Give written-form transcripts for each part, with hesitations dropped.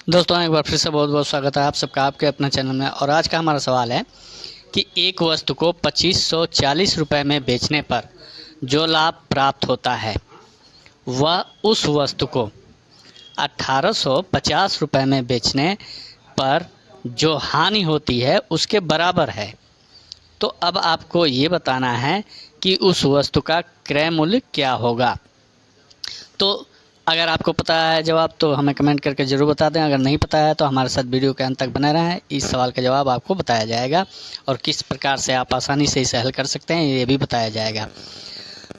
दोस्तों एक बार फिर से बहुत बहुत स्वागत है आप सबका आपके अपने चैनल में। और आज का हमारा सवाल है कि एक वस्तु को 2540 रुपये में बेचने पर जो लाभ प्राप्त होता है वह उस वस्तु को 1850 रुपये में बेचने पर जो हानि होती है उसके बराबर है। तो अब आपको ये बताना है कि उस वस्तु का क्रय मूल्य क्या होगा। तो अगर आपको पता है जवाब तो हमें कमेंट करके ज़रूर बता दें। अगर नहीं पता है तो हमारे साथ वीडियो के अंत तक बने रहें। इस सवाल का जवाब आपको बताया जाएगा और किस प्रकार से आप आसानी से इसे हल कर सकते हैं ये भी बताया जाएगा।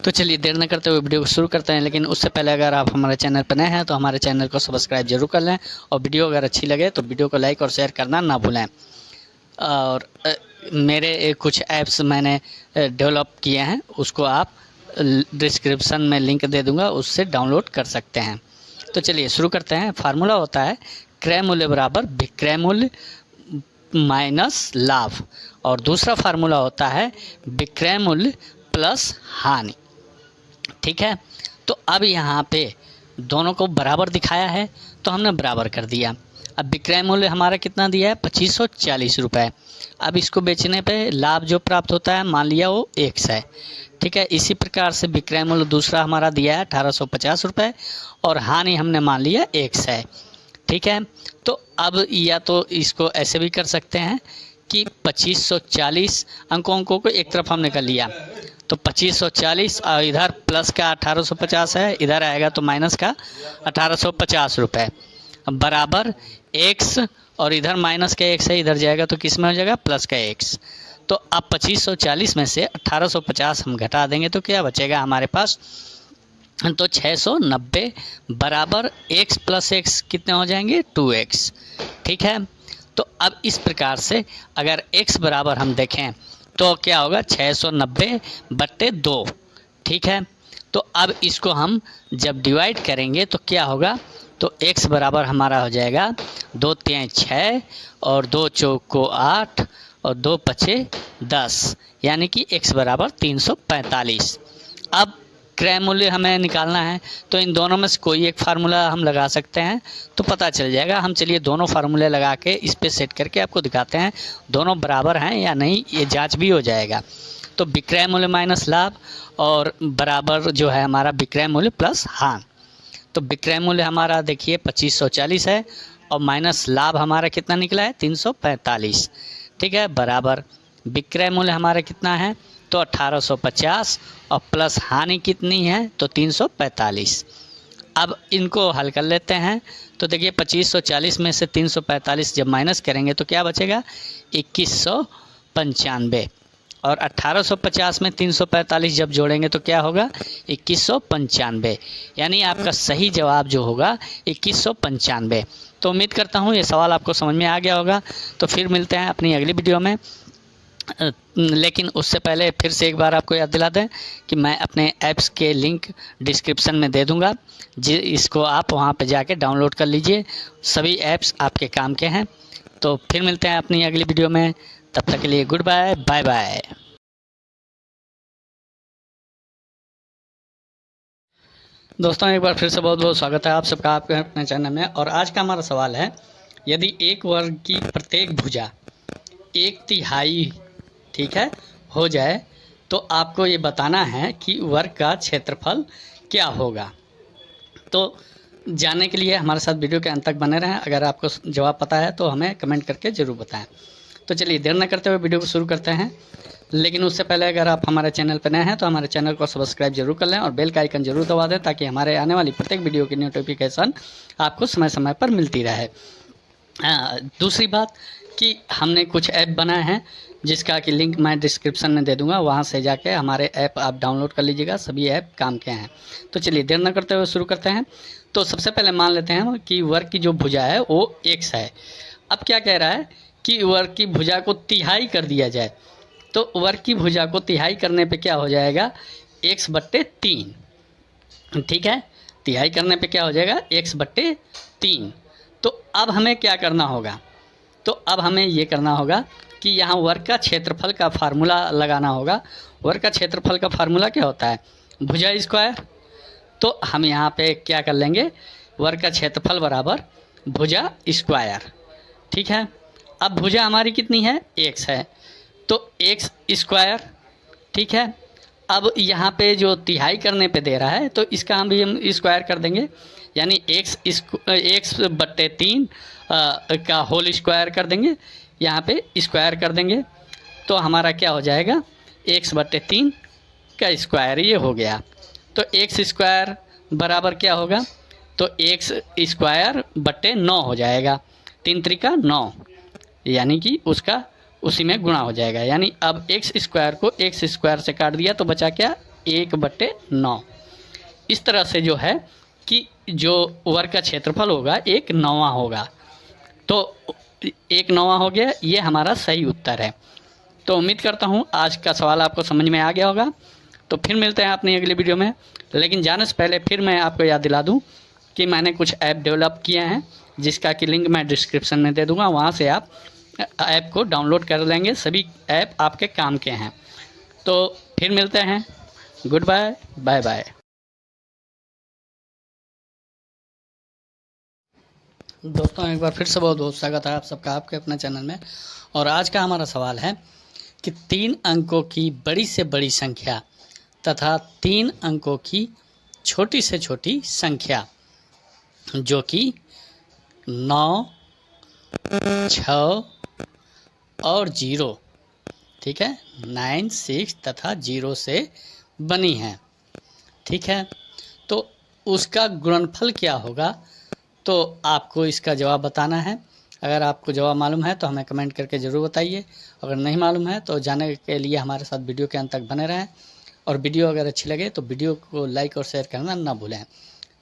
तो चलिए देर न करते हुए वीडियो को शुरू करते हैं। लेकिन उससे पहले अगर आप हमारे चैनल पर नए हैं तो हमारे चैनल को सब्सक्राइब जरूर कर लें और वीडियो अगर अच्छी लगे तो वीडियो को लाइक और शेयर करना ना भूलें। और मेरे कुछ ऐप्स मैंने डेवलप किए हैं, उसको आप डिस्क्रिप्शन में लिंक दे दूंगा, उससे डाउनलोड कर सकते हैं। तो चलिए शुरू करते हैं। फार्मूला होता है क्रय मूल्य बराबर विक्रय मूल्य माइनस लाभ, और दूसरा फार्मूला होता है विक्रय मूल्य प्लस हानि। ठीक है, तो अब यहाँ पे दोनों को बराबर दिखाया है तो हमने बराबर कर दिया। अब विक्रय मूल्य हमारा कितना दिया है 2540 रुपये। अब इसको बेचने पे लाभ जो प्राप्त होता है मान लिया वो 1 है। ठीक है, इसी प्रकार से विक्रय मूल्य दूसरा हमारा दिया है 1850 रुपये और हानि हमने मान लिया 1 है। ठीक है, तो अब या तो इसको ऐसे भी कर सकते हैं कि 2540 अंकों को एक तरफ हमने कर लिया तो 2540 और इधर प्लस का 1850 है, इधर आएगा तो माइनस का 1850 रुपये बराबर x, और इधर माइनस का x है, इधर जाएगा तो किस में हो जाएगा प्लस का x। तो अब 2540 में से 1850 हम घटा देंगे तो क्या बचेगा हमारे पास, तो 690 बराबर x प्लस x कितने हो जाएंगे 2x। ठीक है, तो अब इस प्रकार से अगर x बराबर हम देखें तो क्या होगा 690/2। ठीक है, तो अब इसको हम जब डिवाइड करेंगे तो क्या होगा, तो x बराबर हमारा हो जाएगा 2 3 6 और 2 चौको 8 और 2 पचे 10, यानी कि x बराबर 345। अब क्रय मूल्य हमें निकालना है तो इन दोनों में से कोई एक फार्मूला हम लगा सकते हैं तो पता चल जाएगा। हम चलिए दोनों फार्मूले लगा के इस पे सेट करके आपको दिखाते हैं दोनों बराबर हैं या नहीं, ये जांच भी हो जाएगा। तो विक्रय मूल्य माइनस लाभ और बराबर जो है हमारा विक्रय मूल्य प्लस हानि। तो विक्रय मूल्य हमारा देखिए 2540 है और माइनस लाभ हमारा कितना निकला है 345। ठीक है, बराबर विक्रय मूल्य हमारा कितना है तो 1850 और प्लस हानि कितनी है तो 345। अब इनको हल कर लेते हैं तो देखिए 2540 में से 345 जब माइनस करेंगे तो क्या बचेगा 2195, और 1850 में 345 जब जोड़ेंगे तो क्या होगा 2195, यानी आपका सही जवाब जो होगा 2195। तो उम्मीद करता हूँ ये सवाल आपको समझ में आ गया होगा। तो फिर मिलते हैं अपनी अगली वीडियो में। लेकिन उससे पहले फिर से एक बार आपको याद दिला दें कि मैं अपने ऐप्स के लिंक डिस्क्रिप्शन में दे दूंगा, इसको आप वहां पे जाके डाउनलोड कर लीजिए। सभी ऐप्स आपके काम के हैं। तो फिर मिलते हैं अपनी अगली वीडियो में, तब तक के लिए गुड बाय, बाय बाय। दोस्तों एक बार फिर से बहुत बहुत स्वागत है आप सबका आपके अपने चैनल में। और आज का हमारा सवाल है यदि एक वर्ग की प्रत्येक भुजा 1/3 ठीक है हो जाए तो आपको ये बताना है कि वर्ग का क्षेत्रफल क्या होगा। तो जानने के लिए हमारे साथ वीडियो के अंत तक बने रहें। अगर आपको जवाब पता है तो हमें कमेंट करके ज़रूर बताएं। तो चलिए देर न करते हुए वीडियो को शुरू करते हैं। लेकिन उससे पहले अगर आप हमारे चैनल पर नए हैं तो हमारे चैनल को सब्सक्राइब जरूर कर लें और बेल का आइकन जरूर दबा दें ताकि हमारे आने वाली प्रत्येक वीडियो की नोटिफिकेशन आपको समय समय पर मिलती रहे। दूसरी बात कि हमने कुछ ऐप बनाए हैं जिसका कि लिंक मैं डिस्क्रिप्शन में दे दूंगा, वहां से जाके हमारे ऐप आप डाउनलोड कर लीजिएगा। सभी ऐप काम के हैं। तो चलिए देर न करते हुए शुरू करते हैं। तो सबसे पहले मान लेते हैं कि वर्ग की जो भुजा है वो x है। अब क्या कह रहा है कि वर्ग की भुजा को तिहाई कर दिया जाए। तो वर्ग की भुजा को तिहाई करने पे क्या हो जाएगा x/3। ठीक है, तिहाई करने पे क्या हो जाएगा x/3। तो अब हमें क्या करना होगा, तो अब हमें ये करना होगा कि यहाँ वर्ग का क्षेत्रफल का फार्मूला लगाना होगा। वर्ग का क्षेत्रफल का फार्मूला क्या होता है भुजा स्क्वायर। तो हम यहाँ पे क्या कर लेंगे, वर्ग का क्षेत्रफल बराबर भुजा स्क्वायर। ठीक है, अब भुजा हमारी कितनी है, x है, तो x स्क्वायर। ठीक है, अब यहाँ पे जो तिहाई करने पे दे रहा है तो इसका हम भी हम स्क्वायर कर देंगे, यानी x बट्टे 3 का होल स्क्वायर कर देंगे, यहाँ पे स्क्वायर कर देंगे, तो हमारा क्या हो जाएगा, x बट्टे 3 का स्क्वायर ये हो गया। तो x स्क्वायर बराबर क्या होगा, तो x स्क्वायर बट्टे 9 हो जाएगा, 3 त्रिका 9, यानी कि उसका उसी में गुणा हो जाएगा। यानी अब x स्क्वायर को x स्क्वायर से काट दिया तो बचा क्या, 1/9। इस तरह से जो है कि जो वर्ग का क्षेत्रफल होगा 1/9 होगा, तो 1/9 हो गया, ये हमारा सही उत्तर है। तो उम्मीद करता हूँ आज का सवाल आपको समझ में आ गया होगा। तो फिर मिलते हैं अपनी अगली वीडियो में, लेकिन जाने से पहले फिर मैं आपको याद दिला दूँ कि मैंने कुछ ऐप डेवलप किए हैं जिसका कि लिंक मैं डिस्क्रिप्शन में दे दूँगा, वहाँ से आप ऐप को डाउनलोड कर लेंगे। सभी ऐप आपके काम के हैं। तो फिर मिलते हैं, गुड बाय, बाय बाय। दोस्तों एक बार फिर से बहुत बहुत स्वागत है आप सबका आपके अपने चैनल में। और आज का हमारा सवाल है कि 3 अंकों की बड़ी से बड़ी संख्या तथा 3 अंकों की छोटी से छोटी संख्या जो कि 9, 6 और 0, ठीक है, 9, 6 तथा 0 से बनी है। ठीक है, तो उसका गुणनफल क्या होगा, तो आपको इसका जवाब बताना है। अगर आपको जवाब मालूम है तो हमें कमेंट करके ज़रूर बताइए, अगर नहीं मालूम है तो जानने के लिए हमारे साथ वीडियो के अंत तक बने रहें। और वीडियो अगर अच्छी लगे तो वीडियो को लाइक और शेयर करना ना भूलें।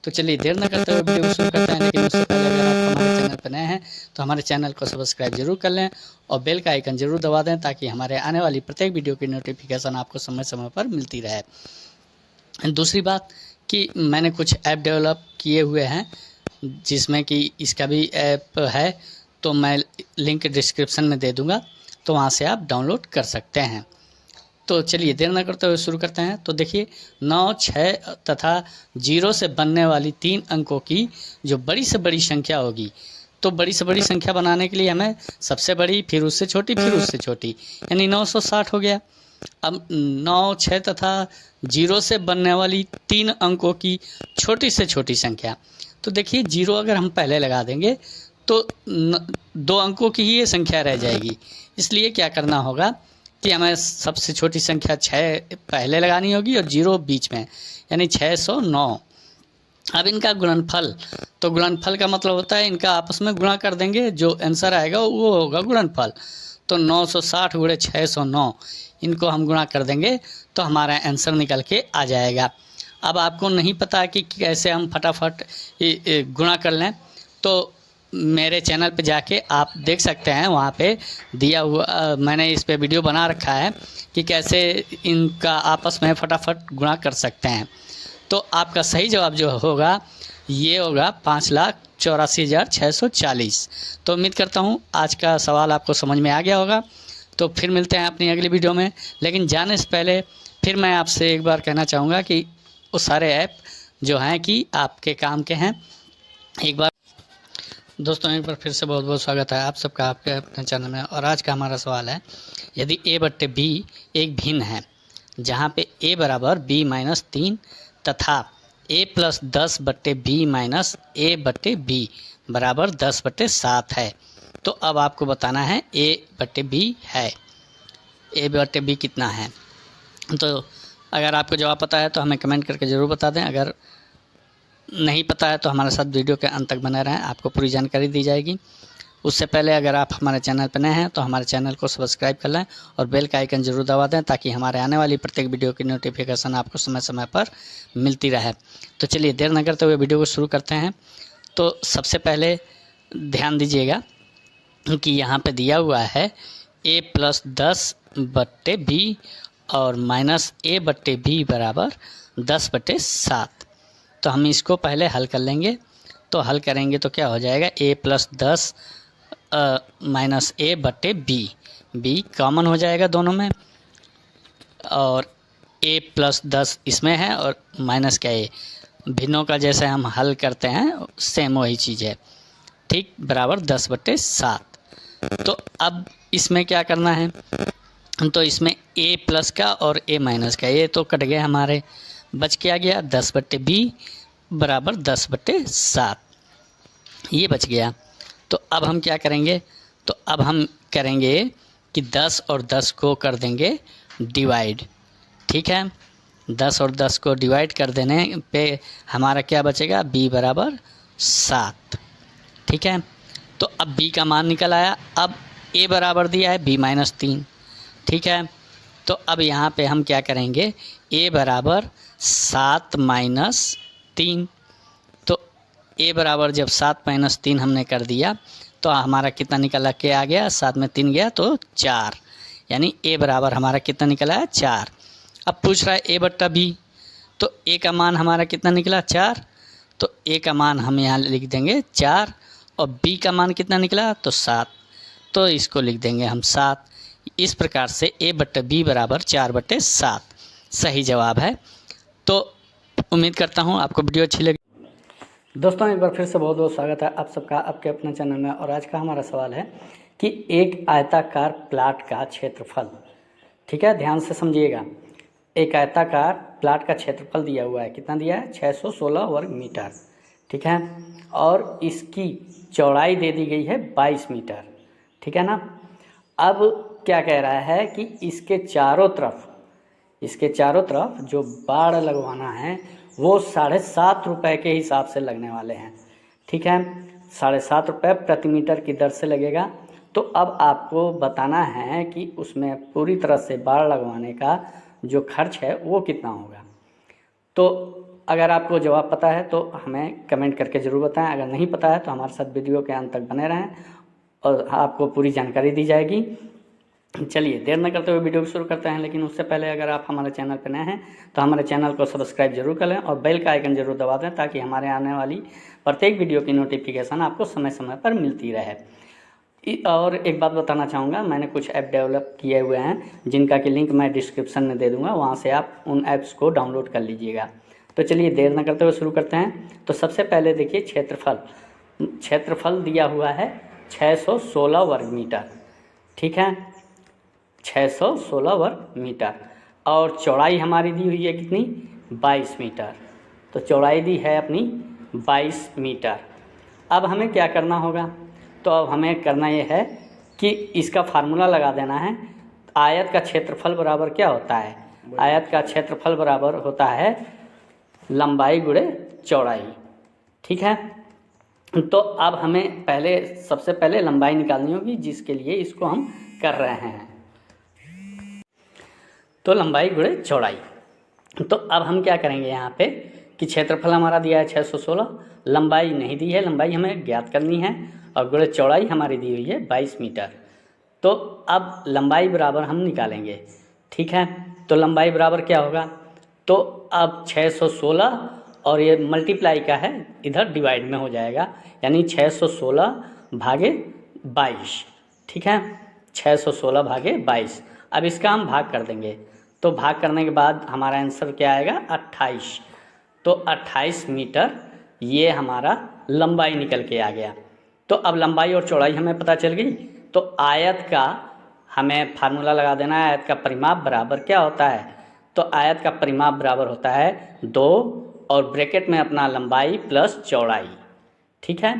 तो चलिए देर न करते हुए वीडियो को शुरू करते हैं, लेकिन उससे पहले अगर आप हमारे चैनल पर नए हैं तो हमारे चैनल को सब्सक्राइब जरूर कर लें और बेल का आइकन जरूर दबा दें, ताकि हमारे आने वाली प्रत्येक वीडियो की नोटिफिकेशन आपको समय समय पर मिलती रहे। दूसरी बात कि मैंने कुछ ऐप डेवलप किए हुए हैं जिसमें कि इसका भी ऐप है, तो मैं लिंक डिस्क्रिप्शन में दे दूंगा, तो वहाँ से आप डाउनलोड कर सकते हैं। तो चलिए देर न करते हुए शुरू करते हैं। तो देखिए 9, 6 तथा 0 से बनने वाली 3 अंकों की जो बड़ी से बड़ी संख्या होगी, तो बड़ी से बड़ी संख्या बनाने के लिए हमें सबसे बड़ी, फिर उससे छोटी, फिर उससे छोटी, यानी 960 हो गया। अब 9, 6 तथा 0 से बनने वाली 3 अंकों की छोटी से छोटी संख्या, तो देखिए 0 अगर हम पहले लगा देंगे तो 2 अंकों की ही ये संख्या रह जाएगी। इसलिए क्या करना होगा कि हमें सबसे छोटी संख्या 6 पहले लगानी होगी और 0 बीच में, यानी 609। अब इनका गुणनफल, तो गुणनफल का मतलब होता है इनका आपस में गुणा कर देंगे, जो आंसर आएगा वो होगा गुणनफल। तो 960 गुणे 609, इनको हम गुणा कर देंगे तो हमारा आंसर निकल के आ जाएगा। अब आपको नहीं पता कि कैसे हम फटाफट गुणा कर लें, तो मेरे चैनल पे जाके आप देख सकते हैं, वहाँ पे दिया हुआ मैंने इस पे वीडियो बना रखा है कि कैसे इनका आपस में फटाफट गुणा कर सकते हैं। तो आपका सही जवाब जो होगा ये होगा 5,84,640। तो उम्मीद करता हूँ आज का सवाल आपको समझ में आ गया होगा। तो फिर मिलते हैं अपनी अगली वीडियो में, लेकिन जाने से पहले फिर मैं आपसे एक बार कहना चाहूँगा कि वो सारे ऐप जो हैं कि आपके काम के हैं। एक बार दोस्तों एक बार फिर से बहुत बहुत स्वागत है आप सबका आपके अपने चैनल में। और आज का हमारा सवाल है, यदि a बट्टे b एक भिन्न है जहाँ पे a बराबर b माइनस 3 तथा a प्लस 10 बट्टे b माइनस a बट्टे b बराबर 10 बट्टे 7 है, तो अब आपको बताना है a बट्टे b है, a बट्टे b कितना है। तो अगर आपको जवाब पता है तो हमें कमेंट करके ज़रूर बता दें, अगर नहीं पता है तो हमारे साथ वीडियो के अंत तक बने रहें, आपको पूरी जानकारी दी जाएगी। उससे पहले अगर आप हमारे चैनल पर नए हैं तो हमारे चैनल को सब्सक्राइब कर लें और बेल का आइकन ज़रूर दबा दें, ताकि हमारे आने वाली प्रत्येक वीडियो की नोटिफिकेशन आपको समय समय पर मिलती रहे। तो चलिए देर न करते हुए वीडियो को शुरू करते हैं। तो सबसे पहले ध्यान दीजिएगा कि यहाँ पर दिया हुआ है a प्लस 10 बट्टे b और माइनस a बट्टे b बराबर 10 बट्टे 7। तो हम इसको पहले हल कर लेंगे। तो हल करेंगे तो क्या हो जाएगा, a प्लस 10 माइनस a बट्टे b कॉमन हो जाएगा दोनों में, और a प्लस 10 इसमें है और माइनस क्या a, भिन्नों का जैसे हम हल करते हैं सेम वही चीज़ है। ठीक, बराबर 10/7। तो अब इसमें क्या करना है, तो इसमें a प्लस का और a माइनस का ये तो कट गए हमारे, बच क्या गया 10/b बराबर 10/7, ये बच गया। तो अब हम क्या करेंगे, तो अब हम करेंगे कि 10 और 10 को कर देंगे डिवाइड। ठीक है, 10 और 10 को डिवाइड कर देने पे हमारा क्या बचेगा, b बराबर 7। ठीक है, तो अब b का मान निकल आया। अब a बराबर दिया है b-3। ठीक है, तो अब यहाँ पे हम क्या करेंगे, a बराबर 7 - 3। तो a बराबर जब 7 - 3 हमने कर दिया तो हमारा कितना निकला के आ गया, 7 में 3 गया तो 4, यानी a बराबर हमारा कितना निकला है 4। अब पूछ रहा है a/b, तो a का मान हमारा कितना निकला 4, तो a का मान हम यहाँ लिख देंगे 4 और b का मान कितना निकला तो 7, तो इसको लिख देंगे हम 7। इस प्रकार से a/b बराबर 4/7 सही जवाब है। तो उम्मीद करता हूँ आपको वीडियो अच्छी लगी। दोस्तों एक बार फिर से बहुत बहुत स्वागत है आप सबका आपके अपने चैनल में। और आज का हमारा सवाल है कि एक आयताकार प्लाट का क्षेत्रफल, ठीक है ध्यान से समझिएगा, एक आयताकार प्लाट का क्षेत्रफल दिया हुआ है, कितना दिया है 616 वर्ग मीटर। ठीक है, और इसकी चौड़ाई दे दी गई है 22 मीटर। ठीक है ना। अब क्या कह रहा है कि इसके चारों तरफ जो बाड़ लगवाना है वो 7.5 रुपये के हिसाब से लगने वाले हैं। ठीक है, 7.5 रुपये प्रति मीटर की दर से लगेगा। तो अब आपको बताना है कि उसमें पूरी तरह से बाड़ लगवाने का जो खर्च है वो कितना होगा। तो अगर आपको जवाब पता है तो हमें कमेंट करके ज़रूर बताएं, अगर नहीं पता है तो हमारे साथ वीडियो के अंत तक बने रहें और आपको पूरी जानकारी दी जाएगी। चलिए देर न करते हुए वीडियो को शुरू करते हैं, लेकिन उससे पहले अगर आप हमारे चैनल पर नए हैं तो हमारे चैनल को सब्सक्राइब जरूर कर लें और बेल का आइकन जरूर दबा दें ताकि हमारे आने वाली प्रत्येक वीडियो की नोटिफिकेशन आपको समय समय पर मिलती रहे। और एक बात बताना चाहूँगा, मैंने कुछ ऐप डेवलप किए हुए हैं जिनका कि लिंक मैं डिस्क्रिप्शन में दे दूँगा, वहाँ से आप उन ऐप्स को डाउनलोड कर लीजिएगा। तो चलिए देर न करते हुए शुरू करते हैं। तो सबसे पहले देखिए क्षेत्रफल दिया हुआ है 616 वर्ग मीटर। ठीक है, 616 वर्ग मीटर और चौड़ाई हमारी दी हुई है कितनी 22 मीटर। तो चौड़ाई दी है अपनी 22 मीटर। अब हमें क्या करना होगा, तो अब हमें करना ये है कि इसका फार्मूला लगा देना है। आयत का क्षेत्रफल बराबर क्या होता है, आयत का क्षेत्रफल बराबर होता है लंबाई गुणे चौड़ाई। ठीक है, तो अब हमें सबसे पहले लंबाई निकालनी होगी, जिसके लिए इसको हम कर रहे हैं। तो लंबाई गुणे चौड़ाई, तो अब हम क्या करेंगे यहाँ पे कि क्षेत्रफल हमारा दिया है 616, लंबाई नहीं दी है, लंबाई हमें ज्ञात करनी है और गुणे चौड़ाई हमारी दी हुई है 22 मीटर। तो अब लंबाई बराबर हम निकालेंगे। ठीक है, तो लंबाई बराबर क्या होगा, तो अब 616 और ये मल्टीप्लाई का है, इधर डिवाइड में हो जाएगा, यानी 616 भागे 22। ठीक है, 616 भागे 22। अब इसका हम भाग कर देंगे, तो भाग करने के बाद हमारा आंसर क्या आएगा 28। तो 28 मीटर ये हमारा लंबाई निकल के आ गया। तो अब लंबाई और चौड़ाई हमें पता चल गई, तो आयत का हमें फार्मूला लगा देना है। आयत का परिमाप बराबर क्या होता है, तो आयत का परिमाप बराबर होता है 2 और ब्रैकेट में अपना लंबाई प्लस चौड़ाई। ठीक है,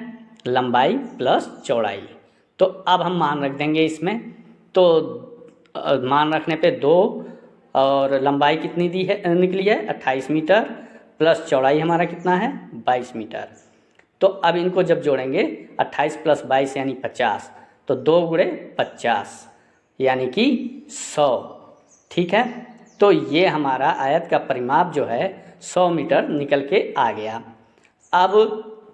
लंबाई प्लस चौड़ाई। तो अब हम मान रख देंगे इसमें, तो मान रखने पे 2 और लंबाई कितनी दी है निकली है 28 मीटर प्लस चौड़ाई हमारा कितना है 22 मीटर। तो अब इनको जब जोड़ेंगे 28 + 22 यानी 50, तो 2 गुणे 50 यानी कि 100। ठीक है, तो ये हमारा आयत का परिमाप जो है 100 मीटर निकल के आ गया। अब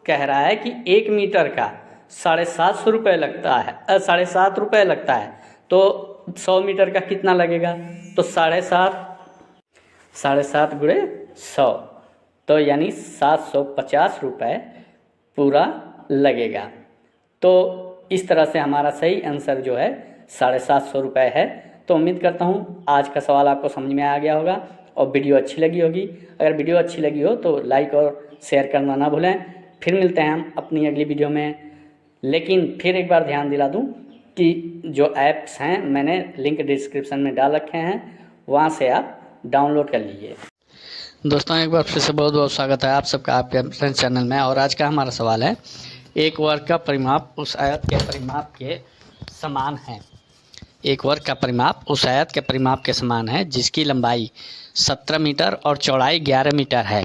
कह रहा है कि 1 मीटर का 750 रुपये लगता है, 7.5 रुपये लगता है, तो 100 मीटर का कितना लगेगा, तो 7.5 गुणे 100, तो यानी 750 रुपये पूरा लगेगा। तो इस तरह से हमारा सही आंसर जो है 750 रुपये है। तो उम्मीद करता हूँ आज का सवाल आपको समझ में आ गया होगा और वीडियो अच्छी लगी होगी। अगर वीडियो अच्छी लगी हो तो लाइक और शेयर करना ना भूलें। फिर मिलते हैं हम अपनी अगली वीडियो में। लेकिन फिर एक बार ध्यान दिला दूं कि जो ऐप्स हैं मैंने लिंक डिस्क्रिप्शन में डाल रखे हैं, वहाँ से आप डाउनलोड कर लीजिए। दोस्तों एक बार फिर से बहुत बहुत स्वागत है आप सबका आपके अपने चैनल में। और आज का हमारा सवाल है, एक वर्ग का परिमाप उस आयत के परिमाप के समान है। एक वर्ग का परिमाप उस आयत के परिमाप के समान है जिसकी लंबाई 17 मीटर और चौड़ाई 11 मीटर है।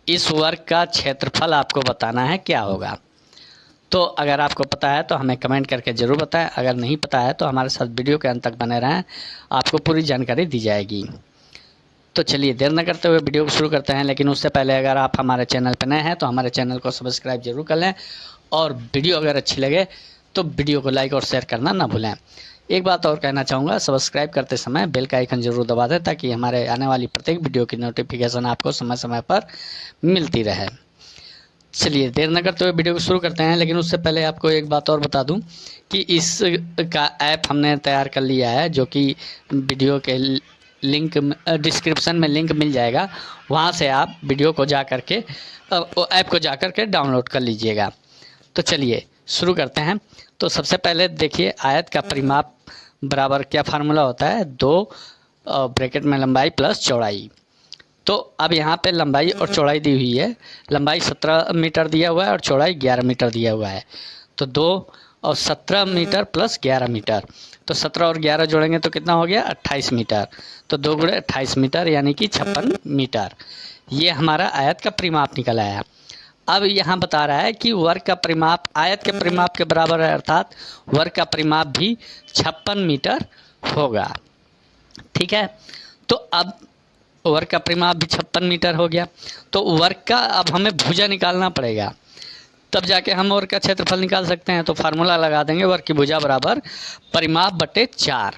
इस वर्ग का क्षेत्रफल आपको बताना है, क्या होगा? तो अगर आपको पता है तो हमें कमेंट करके ज़रूर बताएं। अगर नहीं पता है तो हमारे साथ वीडियो के अंत तक बने रहें, आपको पूरी जानकारी दी जाएगी। तो चलिए देर न करते हुए वीडियो को शुरू करते हैं। लेकिन उससे पहले अगर आप हमारे चैनल पर नए हैं तो हमारे चैनल को सब्सक्राइब जरूर कर लें, और वीडियो अगर अच्छी लगे तो वीडियो को लाइक और शेयर करना ना भूलें। एक बात और कहना चाहूँगा, सब्सक्राइब करते समय बेल का आइकन जरूर दबा दें ताकि हमारे आने वाली प्रत्येक वीडियो की नोटिफिकेशन आपको समय समय पर मिलती रहे। चलिए देर न करते हुए वीडियो को शुरू करते हैं। लेकिन उससे पहले आपको एक बात और बता दूं कि इसका ऐप हमने तैयार कर लिया है, जो कि वीडियो के लिंक डिस्क्रिप्शन में लिंक मिल जाएगा। वहां से आप वीडियो को जा कर के ऐप को जा कर के डाउनलोड कर लीजिएगा। तो चलिए शुरू करते हैं। तो सबसे पहले देखिए, आयत का परिमाप बराबर क्या फार्मूला होता है, 2 ब्रैकेट में लंबाई प्लस चौड़ाई। तो अब यहाँ पे लंबाई और चौड़ाई दी हुई है। लंबाई 17 मीटर दिया हुआ है और चौड़ाई 11 मीटर दिया हुआ है। तो 2 और 17 मीटर प्लस 11 मीटर, तो 17 और 11 जोड़ेंगे तो कितना हो गया, 28 मीटर। तो 2 गुणे 28 मीटर यानी कि 56 मीटर। ये हमारा आयत का परिमाप निकल आया। अब यहाँ बता रहा है कि वर्ग का परिमाप आयत के परिमाप के बराबर है, अर्थात वर्ग का परिमाप भी 56 मीटर होगा। ठीक है, तो अब वर्ग का परिमाप भी 56 मीटर हो गया। तो वर्ग का अब हमें भुजा निकालना पड़ेगा, तब जाके हम वर्ग का क्षेत्रफल निकाल सकते हैं। तो फार्मूला लगा देंगे, वर्ग की भुजा बराबर परिमाप बटे 4।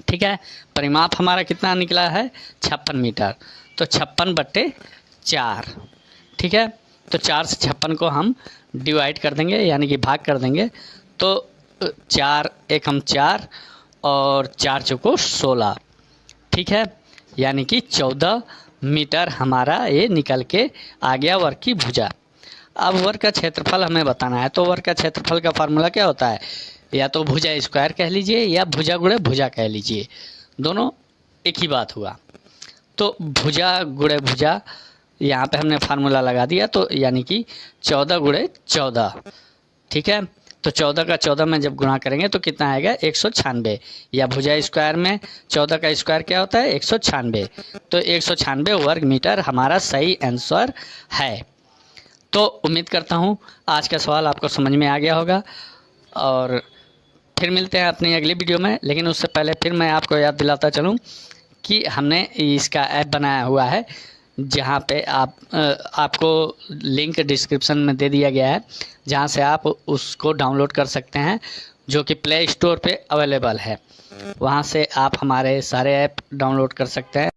ठीक है, परिमाप हमारा कितना निकला है, 56 मीटर। तो 56 बटे 4। ठीक है, तो 4 से 56 को हम डिवाइड कर देंगे, यानी कि भाग कर देंगे। तो 4 एकम 4 और 4 चौको 16। ठीक है, यानी कि 14 मीटर हमारा ये निकल के आ गया वर्ग की भुजा। अब वर्ग का क्षेत्रफल हमें बताना है। तो वर्ग का क्षेत्रफल का फार्मूला क्या होता है, या तो भुजा स्क्वायर कह लीजिए या भुजा गुणे भुजा कह लीजिए, दोनों एक ही बात हुआ। तो भुजा गुणे भुजा यहाँ पे हमने फार्मूला लगा दिया, तो यानी कि 14 गुणे 14। ठीक है, तो 14 का 14 में जब गुणा करेंगे तो कितना आएगा, 196। या भुजा स्क्वायर में 14 का स्क्वायर क्या होता है, 196। तो 196 वर्ग मीटर हमारा सही आंसर है। तो उम्मीद करता हूँ आज का सवाल आपको समझ में आ गया होगा, और फिर मिलते हैं अपनी अगली वीडियो में। लेकिन उससे पहले फिर मैं आपको याद दिलाता चलूँ कि हमने इसका ऐप बनाया हुआ है, जहाँ पे आपको लिंक डिस्क्रिप्शन में दे दिया गया है, जहाँ से आप उसको डाउनलोड कर सकते हैं, जो कि प्ले स्टोर पे अवेलेबल है। वहाँ से आप हमारे सारे ऐप डाउनलोड कर सकते हैं।